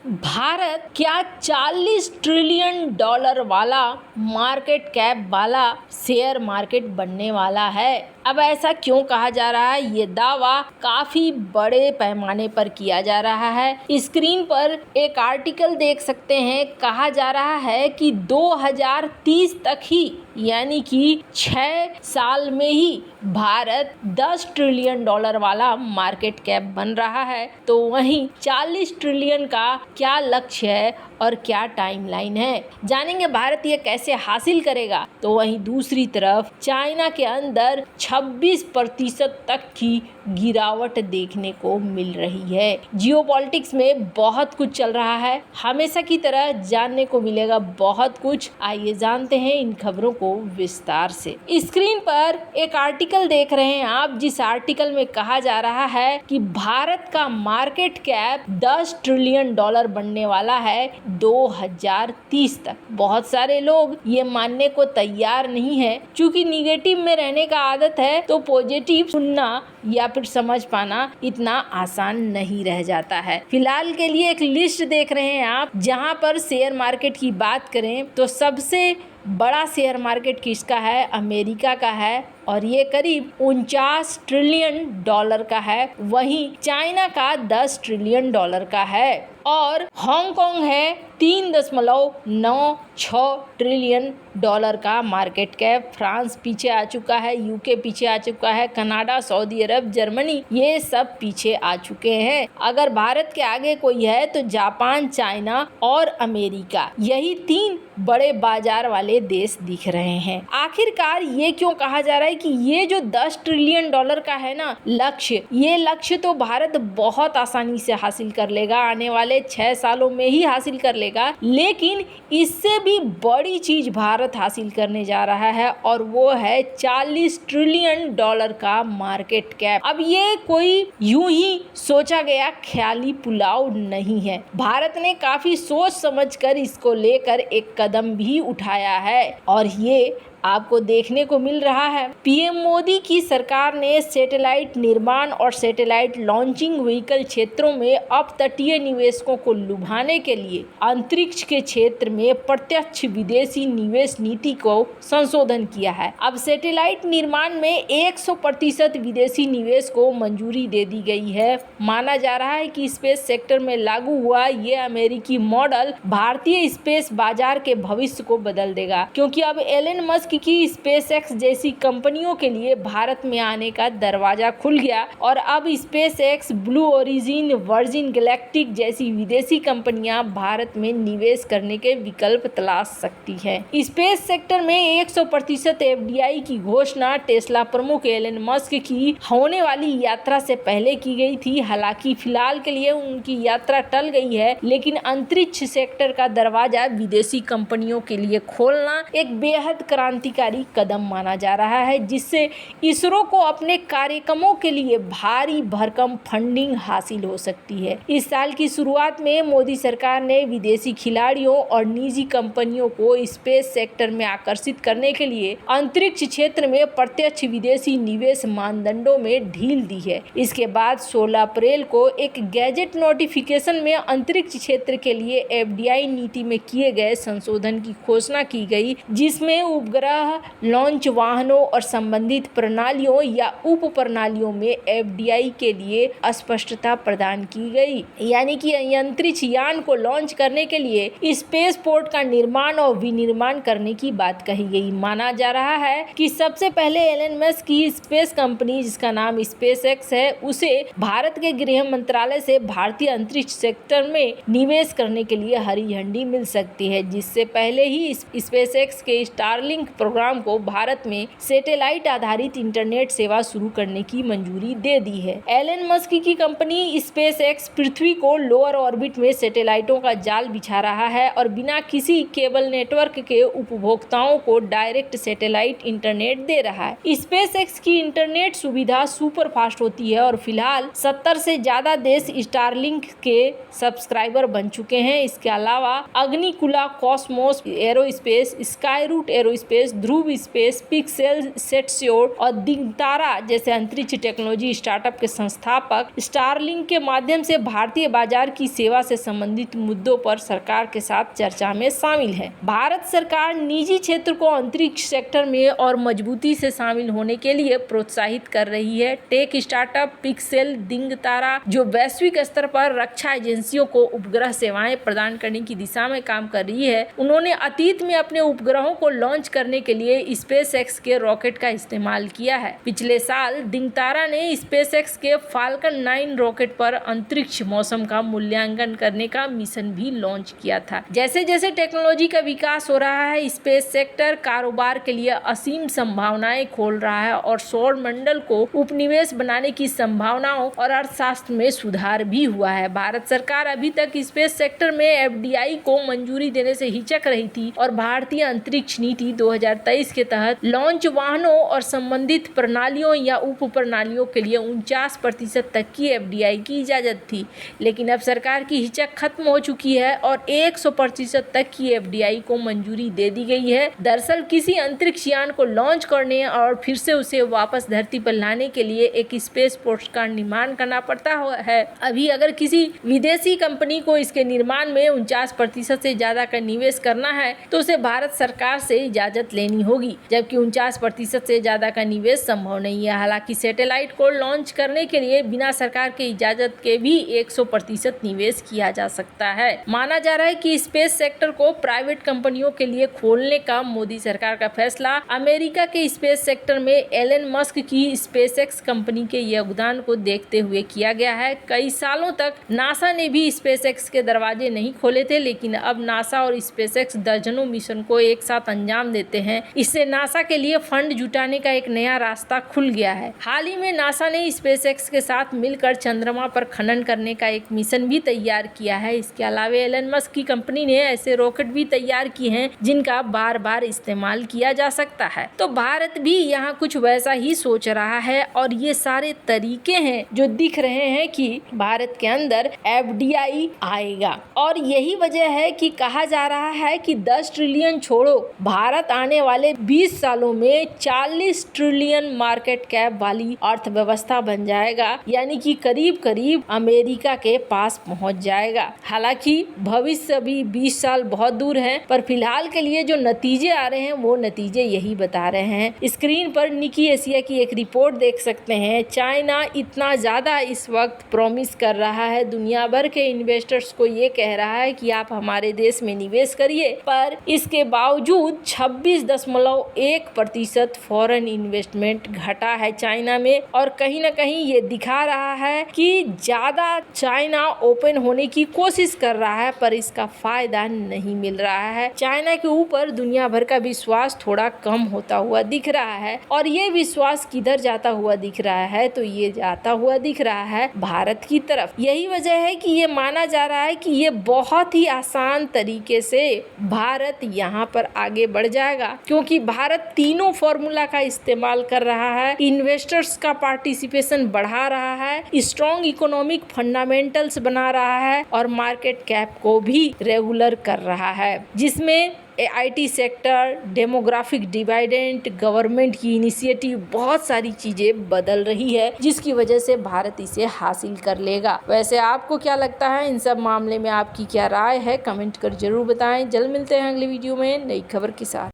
भारत क्या 40 trillion dollar वाला market cap वाला शेयर मार्केट बनने वाला है। अब ऐसा क्यों कहा जा रहा है? ये दावा काफी बड़े पैमाने पर किया जा रहा है। स्क्रीन पर एक आर्टिकल देख सकते हैं। कहा जा रहा है कि 2030 तक ही यानी कि 6 साल में ही भारत 10 ट्रिलियन डॉलर वाला मार्केट कैप बन रहा है। तो वहीं 40 ट्रिलियन का क्या लक्ष्य है और क्या टाइमलाइन है, जानेंगे भारत ये कैसे हासिल करेगा। तो वहीं दूसरी तरफ चाइना के अंदर 26% तक की गिरावट देखने को मिल रही है। जियोपॉलिटिक्स में बहुत कुछ चल रहा है, हमेशा की तरह जानने को मिलेगा बहुत कुछ। आइए जानते हैं इन खबरों को विस्तार से। स्क्रीन पर एक आर्टिकल देख रहे हैं आप, जिस आर्टिकल में कहा जा रहा है कि भारत का मार्केट कैप 10 ट्रिलियन डॉलर बनने वाला है 2030 तक। बहुत सारे लोग ये मानने को तैयार नहीं है, क्योंकि निगेटिव में रहने का आदत है तो पॉजिटिव सुनना या फिर समझ पाना इतना आसान नहीं रह जाता है। फिलहाल के लिए एक लिस्ट देख रहे हैं आप, जहां पर शेयर मार्केट की बात करें तो सबसे बड़ा शेयर मार्केट किसका है? अमेरिका का है और ये करीब 49 ट्रिलियन डॉलर का है। वहीं चाइना का 10 ट्रिलियन डॉलर का है और हांगकांग है 3.96 ट्रिलियन डॉलर का मार्केट कैप। फ्रांस पीछे आ चुका है, यूके पीछे आ चुका है, कनाडा, सऊदी अरब, जर्मनी ये सब पीछे आ चुके हैं। अगर भारत के आगे कोई है तो जापान, चाइना और अमेरिका, यही 3 बड़े बाजार वाले देश दिख रहे हैं। आखिरकार ये क्यों कहा जा रहा है कि ये जो 10 ट्रिलियन डॉलर का है ना लक्ष्य, ये लक्ष्य तो भारत बहुत आसानी से हासिल कर लेगा, आने वाले 6 सालों में ही हासिल कर लेगा। लेकिन इससे भी बड़ी चीज भारत हासिल करने जा रहा है और वो है 40 ट्रिलियन डॉलर का मार्केट कैप। अब ये कोई यूं ही सोचा गया ख्याली पुलाव नहीं है। भारत ने काफी सोच समझकर इसको लेकर एक कदम भी उठाया है और ये आपको देखने को मिल रहा है। पीएम मोदी की सरकार ने सैटेलाइट निर्माण और सैटेलाइट लॉन्चिंग व्हीकल क्षेत्रों में अपतटीय निवेशकों को लुभाने के लिए अंतरिक्ष के क्षेत्र में प्रत्यक्ष विदेशी निवेश नीति को संशोधन किया है। अब सैटेलाइट निर्माण में 100% विदेशी निवेश को मंजूरी दे दी गई है। माना जा रहा है कि स्पेस सेक्टर में लागू हुआ ये अमेरिकी मॉडल भारतीय स्पेस बाजार के भविष्य को बदल देगा, क्योंकि अब एलन मस्क की स्पेसएक्स जैसी कंपनियों के लिए भारत में आने का दरवाजा खुल गया और अब SpaceX, blue origin, virgin galactic जैसी विदेशी कंपनियां भारत में निवेश करने के विकल्प तलाश सकती हैं। स्पेस सेक्टर में 100% एफडीआई की घोषणा टेस्ला प्रमुख एलन मस्क की होने वाली यात्रा से पहले की गई थी। हालांकि फिलहाल के लिए उनकी यात्रा टल गई है, लेकिन अंतरिक्ष सेक्टर का दरवाजा विदेशी कंपनियों के लिए खोलना एक बेहद क्रांतिकारी कदम माना जा रहा है, जिससे इसरो को अपने कार्यक्रमों के लिए भारी भरकम फंडिंग हासिल हो सकती है। इस साल की शुरुआत में मोदी सरकार ने विदेशी खिलाड़ियों और निजी कंपनियों को स्पेस सेक्टर में आकर्षित करने के लिए अंतरिक्ष क्षेत्र में प्रत्यक्ष विदेशी निवेश मानदंडों में ढील दी है। इसके बाद 16 अप्रैल को एक गैजेट नोटिफिकेशन में अंतरिक्ष क्षेत्र के लिए एफडीआई नीति में किए गए संशोधन की घोषणा की गई, जिसमें उपग्रह लॉन्च वाहनों और संबंधित प्रणालियों या उप प्रणालियों में एफडीआई के लिए स्पष्टता प्रदान की गई। यानी कि अंतरिक्ष यान को लॉन्च करने के लिए स्पेस पोर्ट का निर्माण और विनिर्माण करने की बात कही गई। माना जा रहा है कि सबसे पहले एलन मस्क की स्पेस कंपनी, जिसका नाम स्पेसएक्स है, उसे भारत के गृह मंत्रालय से भारतीय अंतरिक्ष सेक्टर में निवेश करने के लिए हरी झंडी मिल सकती है, जिससे पहले ही स्पेसएक्स के स्टारलिंक प्रोग्राम को भारत में सैटेलाइट आधारित इंटरनेट सेवा शुरू करने की मंजूरी दे दी है। एलन मस्क की कंपनी स्पेसएक्स पृथ्वी को लोअर ऑर्बिट में सैटेलाइटों का जाल बिछा रहा है और बिना किसी केबल नेटवर्क के उपभोक्ताओं को डायरेक्ट सैटेलाइट इंटरनेट दे रहा है। स्पेसएक्स की इंटरनेट सुविधा सुपर फास्ट होती है और फिलहाल 70 से ज्यादा देश स्टारलिंक के सब्सक्राइबर बन चुके हैं। इसके अलावा Agnikul Cosmos aerospace, Skyroot aerospace space, Dhruva space, Pixxel SatSure और दिगंतरा जैसे अंतरिक्ष टेक्नोलॉजी स्टार्टअप के संस्थापक स्टारलिंक के माध्यम से भारतीय बाजार की सेवा से संबंधित मुद्दों पर सरकार के साथ चर्चा में शामिल है। भारत सरकार निजी क्षेत्र को अंतरिक्ष सेक्टर में और मजबूती से शामिल होने के लिए प्रोत्साहित कर रही है। टेक स्टार्टअप पिक्सेल, दिगंतरा जो वैश्विक स्तर पर रक्षा एजेंसियों को उपग्रह सेवाएं प्रदान करने की दिशा में काम कर रही है। उन्होंने अतीत में अपने उपग्रहों को लॉन्च करने के लिए स्पेसएक्स के रॉकेट का इस्तेमाल किया है। पिछले साल दिगंतरा ने स्पेसएक्स के फाल्कन 9 रॉकेट पर अंतरिक्ष मौसम का मूल्यांकन करने का मिशन भी लॉन्च किया था। जैसे जैसे टेक्नोलॉजी का विकास हो रहा है, स्पेस सेक्टर कारोबार के लिए असीम संभावनाएं खोल रहा है और सौर मंडल को उपनिवेश बनाने की संभावनाओं और अर्थशास्त्र में सुधार भी हुआ है। भारत सरकार अभी तक स्पेस सेक्टर में एफडीआई को मंजूरी देने से हिचक रही थी और भारतीय अंतरिक्ष नीति 2023 के तहत लॉन्च वाहनों और संबंधित प्रणालियों या उप प्रणालियों के लिए 49% तक की एफडीआई की इजाजत थी, लेकिन अब सरकार की हिचक खत्म हो चुकी है और 100% तक की एफडीआई को मंजूरी दे दी गई है। दरअसल किसी अंतरिक्ष यान को लॉन्च करने और फिर से उसे वापस धरती पर लाने के लिए एक स्पेस पोर्ट का निर्माण करना पड़ता है। अभी अगर किसी विदेशी कंपनी को इसके निर्माण में 49% से ज्यादा का निवेश करना है तो उसे भारत सरकार से इजाजत लेनी होगी, जबकि 49% से ज्यादा का निवेश संभव नहीं है। हालांकि सैटेलाइट को लॉन्च करने के लिए बिना सरकार के इजाजत के भी 100% निवेश किया जा सकता है। माना जा रहा है कि स्पेस सेक्टर को प्राइवेट कंपनियों के लिए खोलने का मोदी सरकार का फैसला अमेरिका के स्पेस सेक्टर में एलन मस्क की स्पेसएक्स कंपनी के योगदान को देखते हुए किया गया है। कई सालों तक नासा ने भी स्पेसएक्स के दरवाजे नहीं खोले थे, लेकिन अब नासा और स्पेसएक्स दर्जनों मिशन को एक साथ अंजाम देते हैं। इससे नासा के लिए फंड जुटाने का एक नया रास्ता खुल गया है। हाल ही में नासा ने स्पेसएक्स के साथ मिलकर चंद्रमा पर खनन करने का एक मिशन भी तैयार किया है। इसके अलावा एलन मस्क की कंपनी ने ऐसे रॉकेट भी तैयार किए हैं जिनका बार बार इस्तेमाल किया जा सकता है। तो भारत भी यहाँ कुछ वैसा ही सोच रहा है और ये सारे तरीके हैं जो दिख रहे हैं कि भारत के अंदर एफडीआई आएगा। और यही वजह है कि कहा जा रहा है कि 10 ट्रिलियन छोड़ो, भारत आने वाले 20 सालों में 40 ट्रिलियन मार्केट कैप वाली अर्थव्यवस्था बन जाएगा, यानी कि करीब करीब अमेरिका के पास पहुंच जाएगा। हालांकि भविष्य अभी 20 साल बहुत दूर है, पर फिलहाल के लिए जो नतीजे आ रहे हैं वो नतीजे यही बता रहे हैं। स्क्रीन पर निकी एशिया की एक रिपोर्ट देख सकते हैं। चाइना इतना ज्यादा इस वक्त प्रॉमिस कर रहा है, दुनिया भर के इन्वेस्टर्स को ये कह रहा है कि आप हमारे देश में निवेश करिए, पर इसके बावजूद 26.1% फॉरेन इन्वेस्टमेंट घटा है चाइना में। और कहीं ना कहीं ये दिखा रहा है कि ज्यादा चाइना ओपन होने की कोशिश कर रहा है, पर इसका फायदा नहीं मिल रहा है। चाइना के ऊपर दुनिया भर का विश्वास थोड़ा कम होता हुआ दिख रहा है और ये विश्वास किधर जाता हुआ दिख रहा है, तो ये जाता हुआ दिख रहा है भारत की तरफ। यही वजह है कि ये माना जा रहा है कि ये बहुत ही आसान तरीके से भारत यहाँ पर आगे बढ़ जाएगा, क्योंकि भारत तीनों फॉर्मूला का इस्तेमाल कर रहा है। इन्वेस्टर्स का पार्टिसिपेशन बढ़ा रहा है, स्ट्रॉन्ग इकोनॉमिक फंडामेंटल्स बना रहा है और मार्केट कैप को भी रेगुलर कर रहा है, जिसमें आईटी सेक्टर, डेमोग्राफिक डिवाइडेंट, गवर्नमेंट की इनिशिएटिव, बहुत सारी चीजें बदल रही है, जिसकी वजह से भारत इसे हासिल कर लेगा। वैसे आपको क्या लगता है, इन सब मामले में आपकी क्या राय है, कमेंट कर जरूर बताएं। जल्द मिलते हैं अगली वीडियो में नई खबर के साथ।